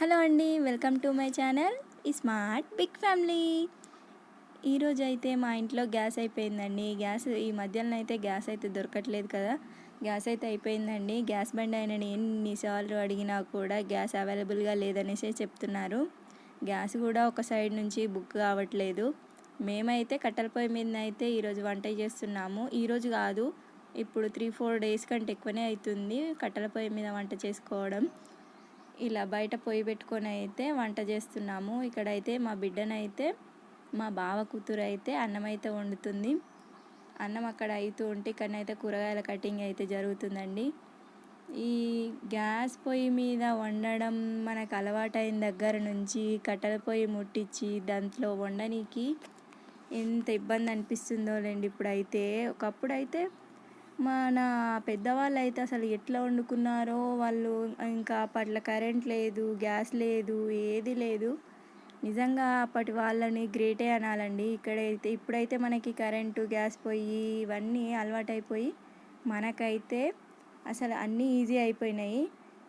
Hello అండి, welcome to my channel smart big family. ఈరోజు అయితే మా ఇంట్లో గ్యాస్ అయిపోయిందండి. ఈ మధ్యలో అయితే గ్యాస్ అయితే దొరకట్లేదు కదా. గ్యాస్ అయితే అయిపోయిందండి. గ్యాస్ బండి ఆయనని ఎన్నిసార్లు అడిగినా కూడా గ్యాస్ అవైలబుల్గా లేదనేసి చెప్తున్నారు. గ్యాస్ కూడా ఒక సైడ్ నుంచి బుక్ కావట్లేదు. మేమైతే కట్టెల పొయ్యి మీద అయితే ఈరోజు వంట చేస్తున్నాము. ఈరోజు కాదు, ఇప్పుడు 3-4 డేస్ కంటే ఎక్కువనే అవుతుంది కట్టెల పొయ్యి మీద వంట చేసుకోవడం. ఇలా బయట పొయ్యి పెట్టుకొని అయితే వంట చేస్తున్నాము. ఇక్కడైతే మా బిడ్డనైతే మా బావ కూతురు అయితే అన్నం అయితే వండుతుంది. అన్నం అక్కడ అవుతూ ఉంటే ఇక్కడనైతే కూరగాయల కటింగ్ అయితే జరుగుతుందండి. ఈ గ్యాస్ పొయ్యి మీద వండడం మనకు అలవాటైన దగ్గర నుంచి కట్టెల పొయ్యి ముట్టించి దాంట్లో వండడానికి ఎంత ఇబ్బంది అనిపిస్తుందో లేండి. ఇప్పుడైతే ఒకప్పుడైతే మన పెద్దవాళ్ళు అయితే అసలు ఎట్లా వండుకున్నారో వాళ్ళు. ఇంకా అప్పట్లో కరెంట్ లేదు, గ్యాస్ లేదు, ఏది లేదు. నిజంగా అప్పటి వాళ్ళని గ్రేటే అనాలండి. ఇప్పుడైతే మనకి కరెంటు, గ్యాస్ పొయ్యి ఇవన్నీ అలవాటైపోయి మనకైతే అసలు అన్నీ ఈజీ అయిపోయినాయి.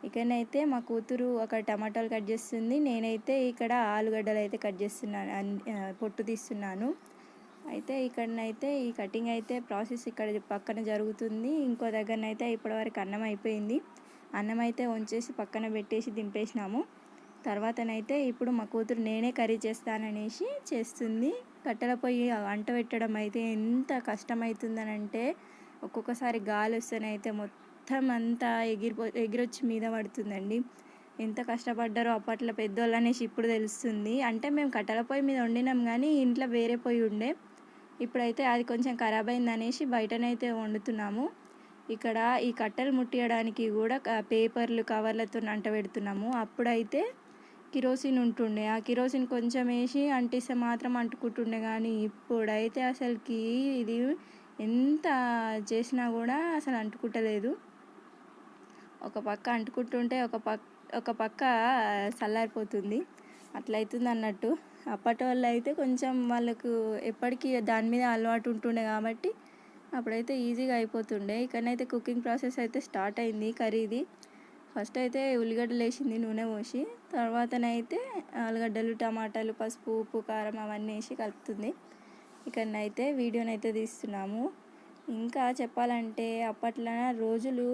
ఇక్కడనైతే మా కూతురు ఒక టమాటాలు కట్ చేస్తుంది, నేనైతే ఇక్కడ ఆలుగడ్డలు అయితే కట్ చేస్తున్నాను, పొట్టు తీస్తున్నాను. అయితే ఇక్కడనైతే ఈ కటింగ్ అయితే ప్రాసెస్ ఇక్కడ పక్కన జరుగుతుంది. ఇంకో దగ్గరనైతే ఇప్పటివరకు అన్నం అయిపోయింది. అన్నం అయితే వంచేసి పక్కన పెట్టేసి దింపేసినాము. తర్వాతనైతే ఇప్పుడు మా కూతురు నేనే కర్రీ చేస్తాననేసి చేస్తుంది. కట్టెల పొయ్యి వంట పెట్టడం అయితే ఎంత కష్టమవుతుందనంటే ఒక్కొక్కసారి గాలి వస్తేనైతే మొత్తం అంతా ఎగిరొచ్చి మీద పడుతుందండి. ఎంత కష్టపడ్డారో అప్పట్లో పెద్దోళ్ళు అనేసి ఇప్పుడు తెలుస్తుంది. అంటే మేము కట్టెల పొయ్యి మీద వండినాం కానీ ఇంట్లో వేరే పొయ్యి ఉండే. ఇప్పుడైతే అది కొంచెం ఖరాబ్ అయిందనేసి బయటనైతే వండుతున్నాము. ఇక్కడ ఈ కట్టెలు ముట్టియడానికి కూడా పేపర్లు, కవర్లతో అంటబెడుతున్నాము. అప్పుడైతే కిరోసిన్ ఉంటుండే, ఆ కిరోసిన్ కొంచెం వేసి అంటిస్తే మాత్రం అంటుకుంటుండే. కానీ ఇప్పుడైతే అసలుకి ఇది ఎంత చేసినా కూడా అసలు అంటుకుంటలేదు. ఒక పక్క అంటుకుంటుంటే ఒక పక్క చల్లారిపోతుంది. అట్లయితుంది అన్నట్టు. అప్పటి వాళ్ళు అయితే కొంచెం వాళ్ళకు ఎప్పటికీ దాని మీద అలవాటు ఉంటుండే కాబట్టి అప్పుడైతే ఈజీగా అయిపోతుండే. ఇక్కడనైతే కుకింగ్ ప్రాసెస్ అయితే స్టార్ట్ అయింది కర్రీది. ఫస్ట్ అయితే ఉల్లిగడ్డలు వేసింది నూనె పోసి, తర్వాతనైతే ఆలుగడ్డలు, టమాటాలు, పసుపు, ఉప్పు, కారం అవన్నీ వేసి కలుపుతుంది. ఇక్కడనైతే వీడియోనైతే తీస్తున్నాము. ఇంకా చెప్పాలంటే అప్పట్లో రోజులు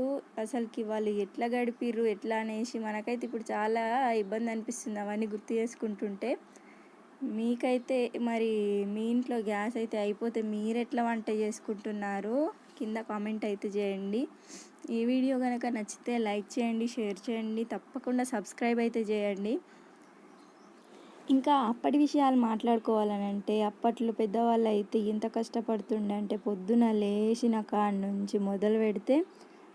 అసలుకి వాళ్ళు ఎట్లా గడిపిర్రు ఎట్లా అనేసి మనకైతే ఇప్పుడు చాలా ఇబ్బంది అనిపిస్తుంది అవన్నీ గుర్తు చేసుకుంటుంటే. మీకైతే మరి మీ ఇంట్లో గ్యాస్ అయితే అయిపోతే మీరు ఎట్లా వంట చేసుకుంటున్నారు కింద కామెంట్ అయితే చేయండి. ఈ వీడియో కనుక నచ్చితే లైక్ చేయండి, షేర్ చేయండి, తప్పకుండా సబ్స్క్రైబ్ అయితే చేయండి. ఇంకా అప్పటి విషయాలు మాట్లాడుకోవాలనంటే అప్పట్లో పెద్దవాళ్ళు అయితే ఎంత కష్టపడుతుండే అంటే పొద్దున లేచిన కాడ నుంచి మొదలు పెడితే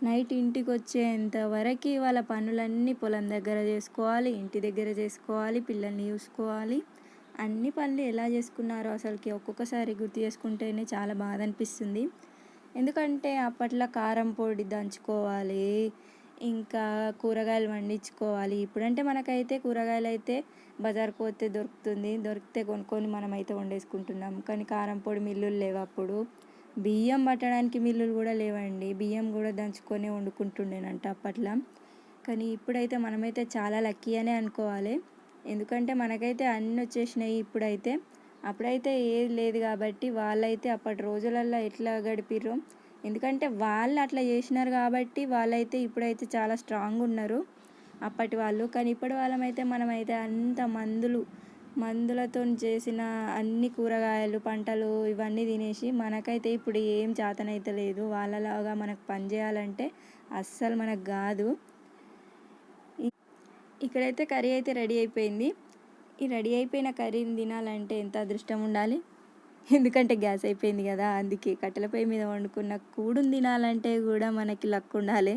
నైట్ ఇంటికి వచ్చేంత వరకు వాళ్ళ పనులన్నీ పొలం దగ్గర చేసుకోవాలి, ఇంటి దగ్గర చేసుకోవాలి, పిల్లల్ని చూసుకోవాలి. అన్ని పనులు ఎలా చేసుకున్నారో అసలుకి ఒక్కొక్కసారి గుర్తు చేసుకుంటేనే చాలా బాధ అనిపిస్తుంది. ఎందుకంటే అప్పట్లో కారం పొడి దంచుకోవాలి, ఇంకా కూరగాయలు వండించుకోవాలి. ఇప్పుడంటే మనకైతే కూరగాయలు అయితే బజార్కి పోతే దొరికితే కొనుక్కొని మనమైతే వండేసుకుంటున్నాం. కానీ కారం పొడి మిల్లులు లేవు అప్పుడు. బియ్యం పట్టడానికి మిల్లులు కూడా లేవండి. బియ్యం కూడా దంచుకొని వండుకుంటుండేనంట అప్పట్లో. కానీ ఇప్పుడైతే మనమైతే చాలా లక్కీ అనే అనుకోవాలి. ఎందుకంటే మనకైతే అన్నీ వచ్చేసినాయి ఇప్పుడైతే. అప్పుడైతే ఏది లేదు కాబట్టి వాళ్ళైతే అప్పటి రోజులల్లో ఎట్లా గడిపిర్రు, ఎందుకంటే వాళ్ళు అట్లా చేసినారు కాబట్టి వాళ్ళైతే ఇప్పుడైతే చాలా స్ట్రాంగ్ ఉన్నారు అప్పటి వాళ్ళు. కానీ ఇప్పటి వాళ్ళమైతే మనమైతే అంత మందులతో చేసిన అన్ని కూరగాయలు, పంటలు ఇవన్నీ తినేసి మనకైతే ఇప్పుడు ఏం చేతనైతే లేదు. వాళ్ళలాగా మనకు పని చేయాలంటే అస్సలు మనకు కాదు. ఇక్కడైతే కర్రీ అయితే రెడీ అయిపోయింది. ఈ రెడీ అయిపోయిన కర్రీని తినాలంటే ఎంత అదృష్టం ఉండాలి. ఎందుకంటే గ్యాస్ అయిపోయింది కదా, అందుకే కట్టెల పొయ్యి మీద వండుకున్న కూడుని తినాలంటే కూడా మనకి లక్ ఉండాలి.